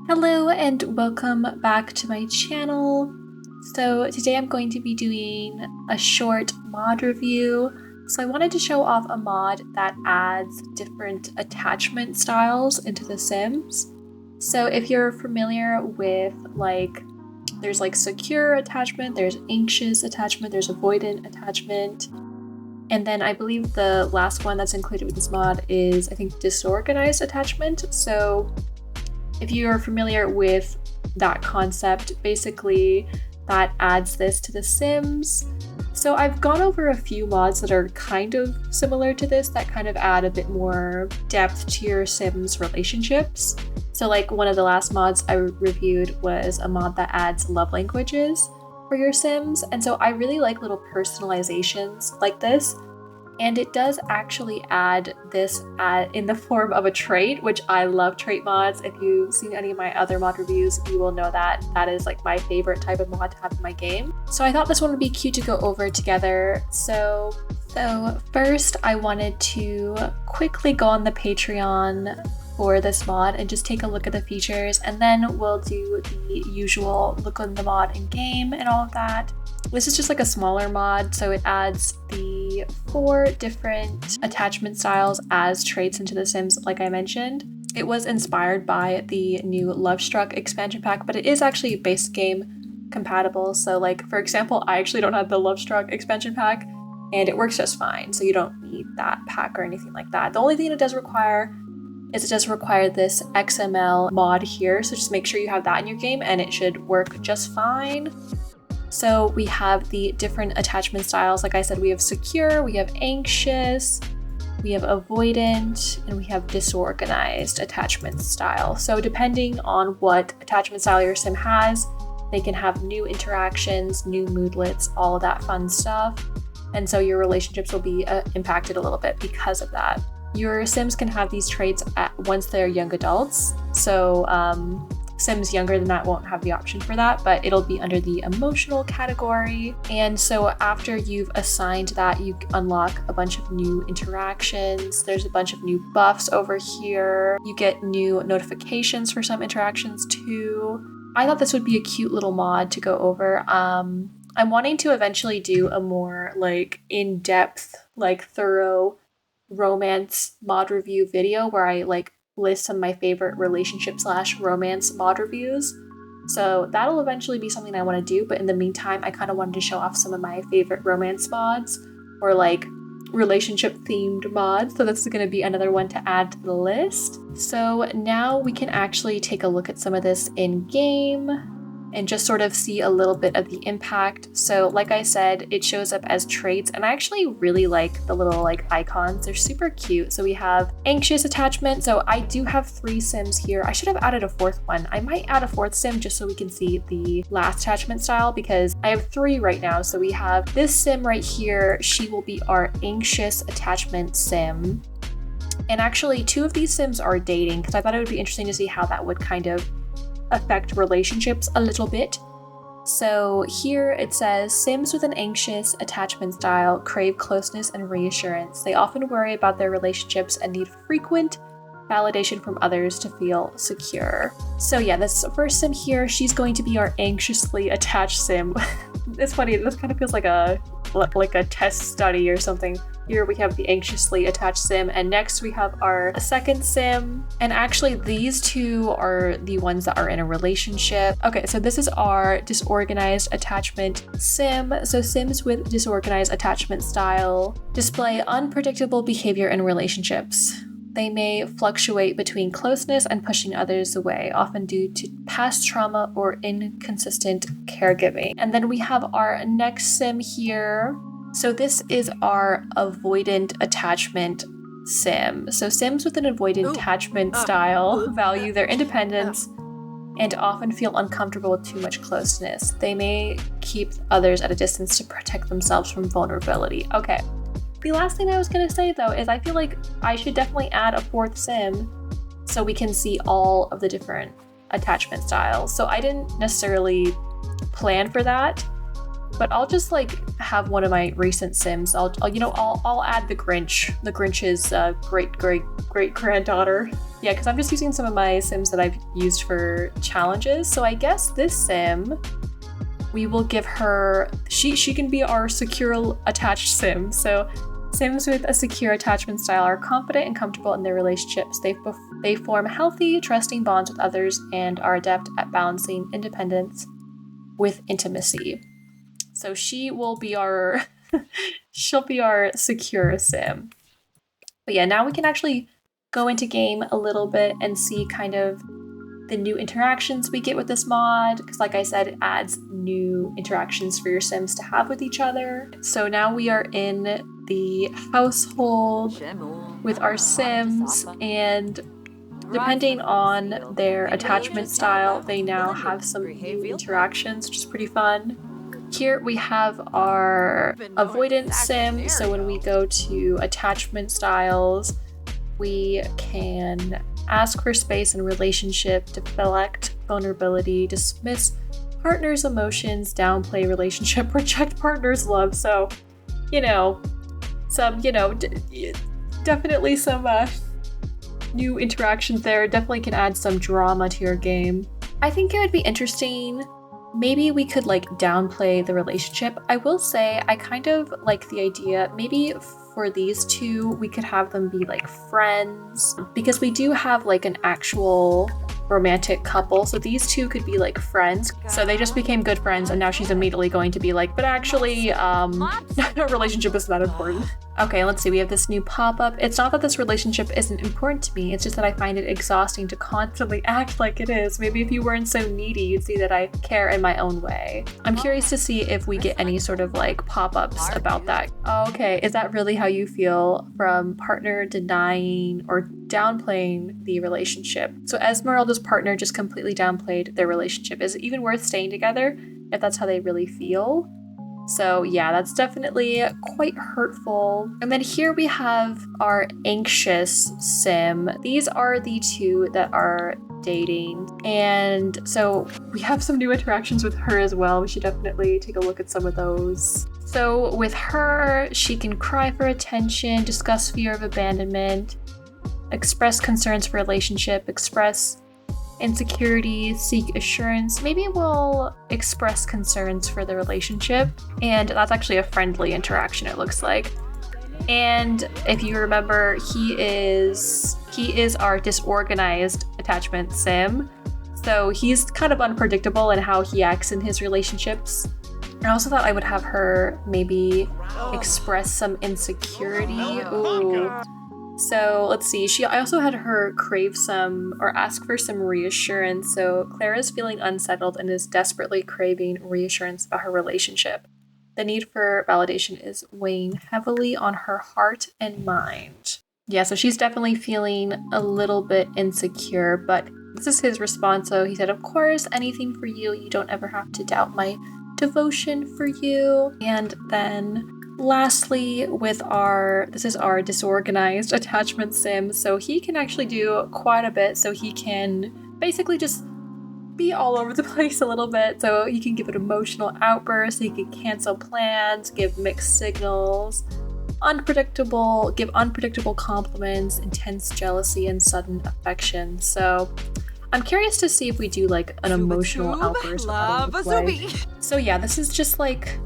Hello and welcome back to my channel. So today I'm going to be doing a short mod review. So I wanted to show off a mod that adds different attachment styles into The Sims. So if you're familiar with there's secure attachment, there's anxious attachment, there's avoidant attachment. And then I believe the last one that's included with this mod is, I think, disorganized attachment. So if you're familiar with that concept, basically that adds this to The Sims. So I've gone over a few mods that are kind of similar to this that kind of add a bit more depth to your Sims relationships. So one of the last mods I reviewed was a mod that adds love languages for your Sims. And so I really like little personalizations like this. And it does actually add this in the form of a trait, which I love trait mods. If you've seen any of my other mod reviews, you will know that that is my favorite type of mod to have in my game. So I thought this one would be cute to go over together. So first I wanted to quickly go on the Patreon for this mod and just take a look at the features, and then we'll do the usual look on the mod in game and all of that. This is just a smaller mod, so it adds the 4 different attachment styles as traits into The Sims, like I mentioned. It was inspired by the new Lovestruck expansion pack, but it is actually base game compatible. So for example, I actually don't have the Lovestruck expansion pack and it works just fine. So you don't need that pack or anything like that. The only thing it does require is this XML mod here. So just make sure you have that in your game and it should work just fine. So we have the different attachment styles. Like I said, we have secure, we have anxious, we have avoidant, and we have disorganized attachment style. So depending on what attachment style your Sim has, they can have new interactions, new moodlets, all of that fun stuff. And so your relationships will be impacted a little bit because of that. Your Sims can have these traits once they're young adults. So Sims younger than that won't have the option for that, but it'll be under the emotional category. And so after you've assigned that, you unlock a bunch of new interactions. There's a bunch of new buffs over here. You get new notifications for some interactions too. I thought this would be a cute little mod to go over. I'm wanting to eventually do a more in-depth, thorough romance mod review video where I list some of my favorite relationship / romance mod reviews. So that'll eventually be something I want to do, but in the meantime, I kind of wanted to show off some of my favorite romance mods or relationship themed mods. So this is going to be another one to add to the list. So now we can actually take a look at some of this in game and just sort of see a little bit of the impact. So like I said, it shows up as traits, and I actually really like the little icons. They're super cute. So we have anxious attachment. So I do have 3 Sims here. I should have added a 4th one. I might add a 4th Sim just so we can see the last attachment style, because I have 3 right now. So we have this Sim right here. She will be our anxious attachment Sim. And actually 2 of these Sims are dating, because I thought it would be interesting to see how that would kind of affect relationships a little bit. So here it says, Sims with an anxious attachment style crave closeness and reassurance. They often worry about their relationships and need frequent validation from others to feel secure. So yeah, this first Sim here, she's going to be our anxiously attached Sim. It's funny, this kind of feels like a test study or something. Here we have the anxiously attached Sim, and next we have our second Sim. And actually these 2 are the ones that are in a relationship. Okay, so this is our disorganized attachment Sim. So Sims with disorganized attachment style display unpredictable behavior in relationships. They may fluctuate between closeness and pushing others away, often due to past trauma or inconsistent caregiving. And then we have our next Sim here. So this is our avoidant attachment Sim. So Sims with an avoidant attachment style value their independence and often feel uncomfortable with too much closeness. They may keep others at a distance to protect themselves from vulnerability. Okay. The last thing I was going to say though is I feel like I should definitely add a 4th Sim so we can see all of the different attachment styles. So I didn't necessarily plan for that, but I'll just like have one of my recent Sims. I'll add the Grinch. The Grinch's great granddaughter. Yeah, because I'm just using some of my Sims that I've used for challenges. So I guess this Sim, we will give her, she can be our secure attached Sim. So Sims with a secure attachment style are confident and comfortable in their relationships. They form healthy, trusting bonds with others and are adept at balancing independence with intimacy. So she will be our, she'll be our secure Sim. But yeah, now we can actually go into game a little bit and see kind of the new interactions we get with this mod, because like I said, it adds new interactions for your Sims to have with each other. So now we are in the household with our Sims, and depending on their attachment style, they now have some new interactions, which is pretty fun. Here we have our avoidant Sim, so when we go to attachment styles, we can ask for space in relationship, deflect vulnerability, dismiss partner's emotions, downplay relationship, reject partner's love. So, definitely some new interactions there. Definitely can add some drama to your game. I think it would be interesting. Maybe we could like downplay the relationship. I will say I kind of like the idea, maybe for these two, we could have them be like friends, because we do have like an actual romantic couple. So these two could be like friends. So they just became good friends, and now she's immediately going to be like, but actually, a relationship is not important. Okay, let's see. We have this new pop-up. It's not that this relationship isn't important to me. It's just that I find it exhausting to constantly act like it is. Maybe if you weren't so needy, you'd see that I care in my own way. I'm curious to see if we get any sort of like pop-ups about that. Okay, is that really how you feel from partner denying or downplaying the relationship? So Esmeralda's partner just completely downplayed their relationship. Is it even worth staying together if that's how they really feel? So yeah, that's definitely quite hurtful. And then here we have our anxious Sim. These are the two that are dating. And so we have some new interactions with her as well. We should definitely take a look at some of those. So with her, she can cry for attention, discuss fear of abandonment, express concerns for relationship, express insecurity, seek assurance. Maybe we'll express concerns for the relationship, and that's actually a friendly interaction, it looks like. And if you remember, he is our disorganized attachment Sim, so he's kind of unpredictable in how he acts in his relationships. I also thought I would have her maybe express some insecurity. Ooh. So let's see, I also had her crave some or ask for some reassurance. So Clara's feeling unsettled and is desperately craving reassurance about her relationship. The need for validation is weighing heavily on her heart and mind. Yeah, so she's definitely feeling a little bit insecure, but this is his response. So he said, of course, anything for you. You don't ever have to doubt my devotion for you. And then lastly, this is our disorganized attachment Sim. So he can actually do quite a bit. So he can basically just be all over the place a little bit. So he can give an emotional outburst, he can cancel plans, give mixed signals, give unpredictable compliments, intense jealousy, and sudden affection. So I'm curious to see if we do like an emotional outburst. So yeah, this is just like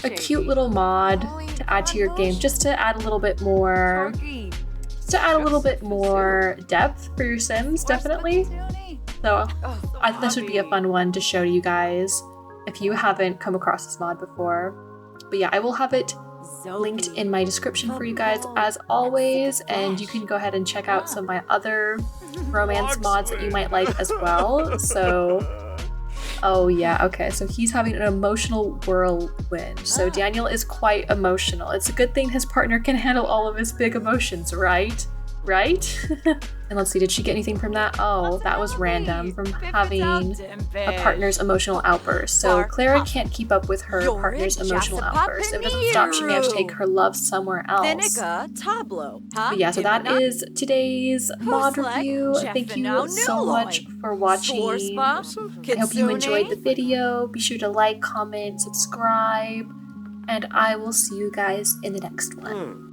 a cute little mod to add to your game, just to add a little bit more depth for your Sims, definitely. So I think this would be a fun one to show to you guys if you haven't come across this mod before. But yeah, I will have it linked in my description for you guys as always, and you can go ahead and check out some of my other romance mods that you might like as well. So oh yeah, okay, so he's having an emotional whirlwind. So Daniel is quite emotional. It's a good thing his partner can handle all of his big emotions, right? right? And let's see, did she get anything from that? Oh, that was random, from having a partner's emotional outburst. So Clara can't keep up with her partner's emotional outburst. If it doesn't stop, she may have to take her love somewhere else. But yeah, so that is today's mod review. Thank you so much for watching. I hope you enjoyed the video. Be sure to like, comment, subscribe, and I will see you guys in the next one.